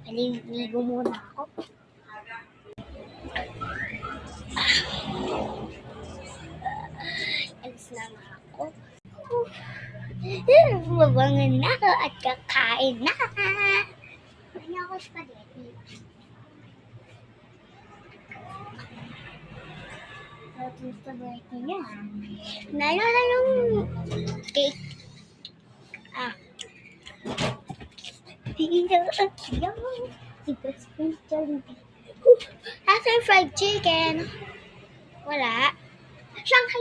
Maliligo muna ako. Alis na ako. Mabangon na ako at kakain na. Kanya ako spaghetti. Yung spaghetti niya. Nalala yung cake. Dito at yung After fried chicken. Wala. Shanghai